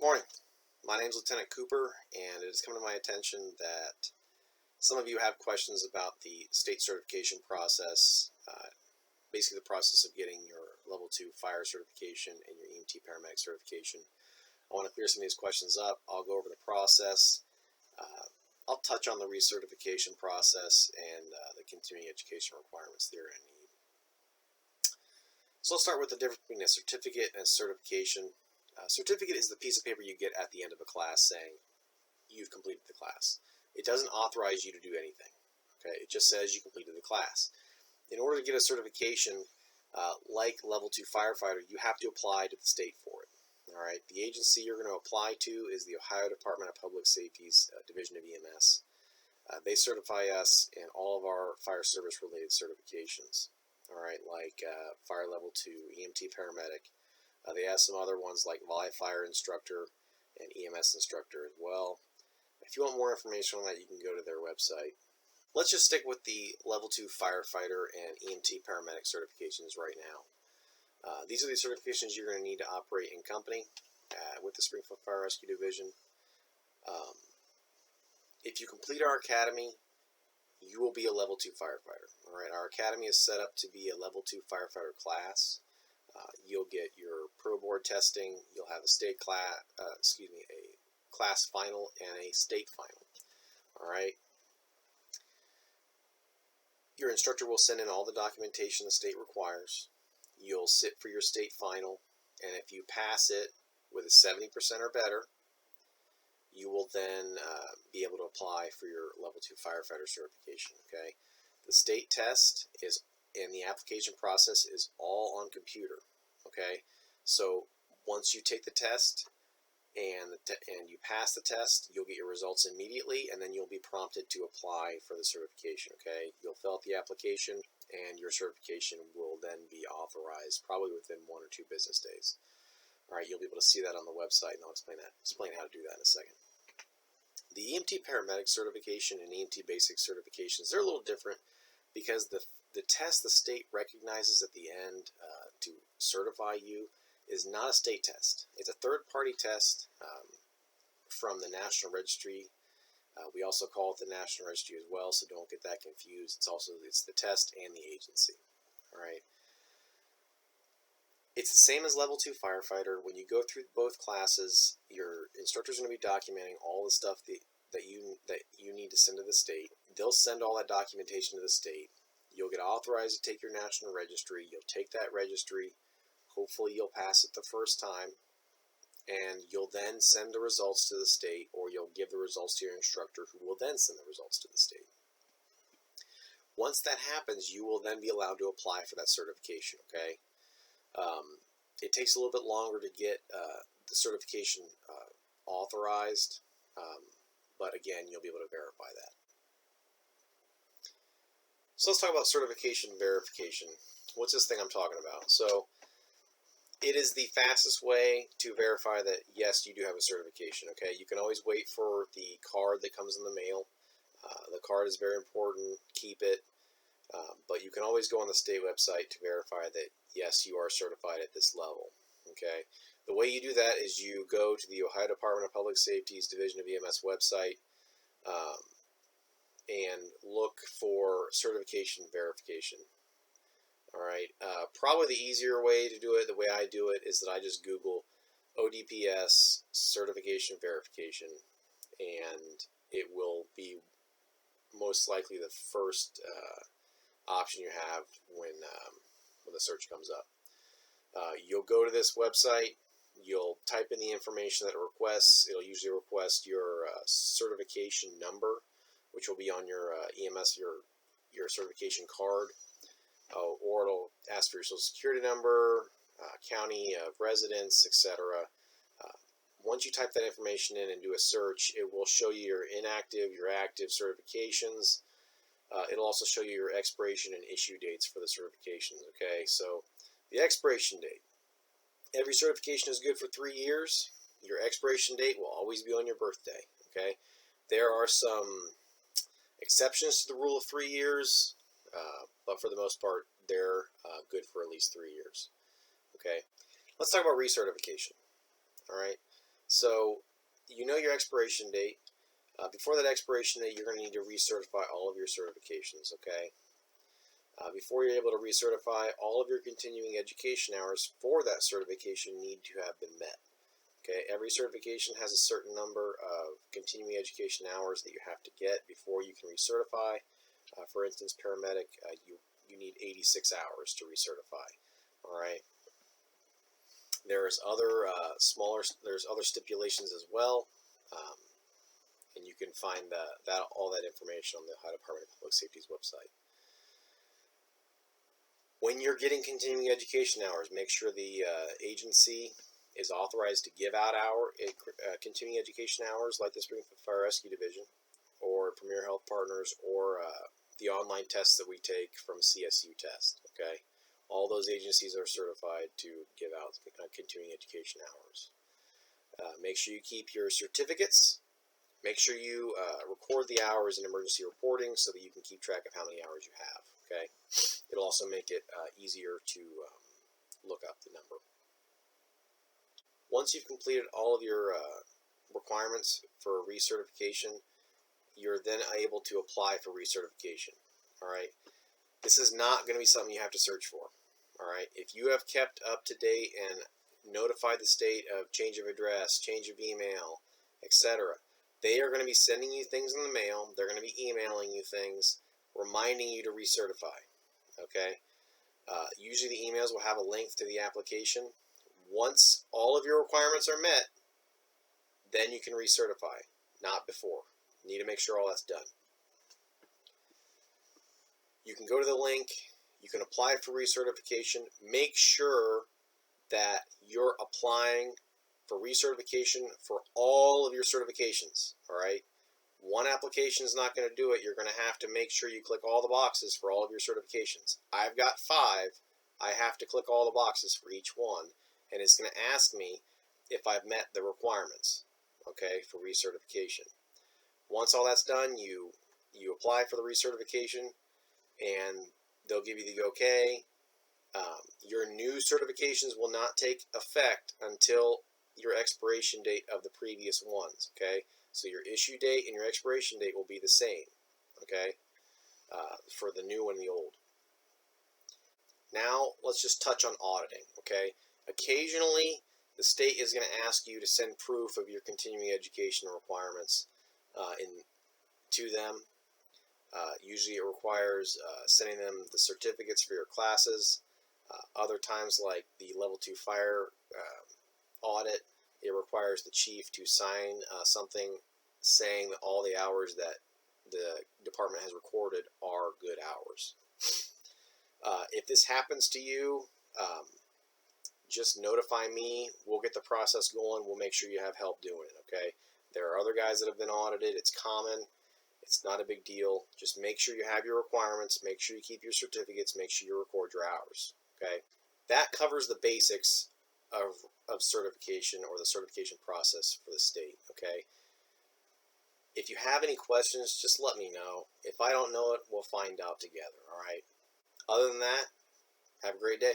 Morning. My name is Lieutenant Cooper, and it has come to my attention that some of you have questions about the state certification process, basically the process of getting your level 2 fire certification and your EMT Paramedic Certification. I want to clear some of these questions up. I'll go over the process. I'll touch on the recertification process and the continuing education requirements therein. So let's start with the difference between a certificate and a certification. Certificate is the piece of paper you get at the end of a class saying you've completed the class. It doesn't authorize you to do anything. Okay, it just says you completed the class. In order to get a certification like level 2 firefighter, you have to apply to the state for it. All right, the agency you're going to apply to is the Ohio Department of Public Safety's Division of EMS. They certify us in all of our fire service related certifications. All right, like fire level 2, EMT Paramedic. They have some other ones like firefighter instructor and EMS instructor as well. If you want more information on that, you can go to their website. Let's just stick with the level 2 firefighter and EMT paramedic certifications right now. These are the certifications you're going to need to operate in company with the Springfield Fire Rescue Division. If you complete our academy, you will be a level 2 firefighter. All right, our academy is set up to be a level 2 firefighter class. You'll get your pro board testing. You'll have a state class, a class final and a state final. All right. Your instructor will send in all the documentation the state requires. You'll sit for your state final, and if you pass it with a 70% or better, you will then be able to apply for your level 2 firefighter certification. Okay. The state test is and the application process is all on computer. Okay, so once you take the test and you pass the test, you'll get your results immediately, and then you'll be prompted to apply for the certification. Okay, you'll fill out the application, and your certification will then be authorized probably within 1 or 2 business days. All right, you'll be able to see that on the website, and I'll explain how to do that in a second. The EMT Paramedic Certification and EMT Basic Certifications, they're a little different because the test the state recognizes at the end to certify you is not a state test. It's a third-party test from the National Registry. We also call it the National Registry as well, so don't get that confused. It's the test and the agency. All right. It's the same as level 2 firefighter. When you go through both classes, your instructor's going to be documenting all the stuff that you need to send to the state. They'll send all that documentation to the state. You'll get authorized to take your national registry. You'll take that registry. Hopefully you'll pass it the first time. And you'll then send the results to the state, or you'll give the results to your instructor, who will then send the results to the state. Once that happens, you will then be allowed to apply for that certification, okay? It takes a little bit longer to get the certification authorized, but again, you'll be able to verify that. So let's talk about certification verification. What's this thing I'm talking about? So it is the fastest way to verify that, yes, you do have a certification, okay? You can always wait for the card that comes in the mail. The card is very important. Keep it. But you can always go on the state website to verify that, yes, you are certified at this level, okay? The way you do that is you go to the Ohio Department of Public Safety's Division of EMS website and look for certification verification. All right. Probably the easier way to do it, the way I do it, is that I just Google ODPS certification verification, and it will be most likely the first option you have when the search comes up. You'll go to this website. You'll type in the information that it requests. It'll usually request your certification number, which will be on your EMS, your certification card, or it'll ask for your social security number, county of residence, etc. Once you type that information in and do a search, it will show you your inactive, your active certifications. It'll also show you your expiration and issue dates for the certifications, okay? So the expiration date. Every certification is good for 3 years. Your expiration date will always be on your birthday, okay? There are some exceptions to the rule of 3 years, but for the most part, they're good for at least 3 years, okay? Let's talk about recertification, all right? So you know your expiration date. Before that expiration date, you're going to need to recertify all of your certifications, okay? Before you're able to recertify, all of your continuing education hours for that certification need to have been met. Okay, every certification has a certain number of continuing education hours that you have to get before you can recertify. For instance, paramedic, you need 86 hours to recertify. All right. There's other there's other stipulations as well, and you can find all that information on the Ohio Department of Public Safety's website. When you're getting continuing education hours, make sure the agency is authorized to give out continuing education hours like the Springfield Fire Rescue Division or Premier Health Partners or the online tests that we take from CSU Test. Okay, all those agencies are certified to give out continuing education hours. Make sure you keep your certificates. Make sure you record the hours in emergency reporting so that you can keep track of how many hours you have. Okay, it'll also make it easier to look up the number. Once you've completed all of your requirements for recertification, you're then able to apply for recertification. All right, this is not going to be something you have to search for. All right, if you have kept up to date and notified the state of change of address, change of email, etc., they are going to be sending you things in the mail. They're going to be emailing you things, reminding you to recertify. Okay, usually the emails will have a link to the application. Once all of your requirements are met, then you can recertify, not before. You need to make sure all that's done. You can go to the link, you can apply for recertification. Make sure that you're applying for recertification for all of your certifications, all right? One application is not going to do it. You're going to have to make sure you click all the boxes for all of your certifications. I've got 5. I have to click all the boxes for each one, and it's going to ask me if I've met the requirements, okay, for recertification. Once all that's done, you apply for the recertification, and they'll give you the okay. Your new certifications will not take effect until your expiration date of the previous ones, okay? So your issue date and your expiration date will be the same, okay, for the new and the old. Now, let's just touch on auditing, okay? Occasionally, the state is going to ask you to send proof of your continuing education requirements to them. Usually it requires sending them the certificates for your classes. Other times, like the level 2 fire audit, it requires the chief to sign something saying that all the hours that the department has recorded are good hours. If this happens to you, just notify me. We'll get the process going. We'll make sure you have help doing it, okay? There are other guys that have been audited. It's common. It's not a big deal. Just make sure you have your requirements. Make sure you keep your certificates. Make sure you record your hours, okay? That covers the basics of certification or the certification process for the state, okay? If you have any questions, just let me know. If I don't know it, we'll find out together, all right? Other than that, have a great day.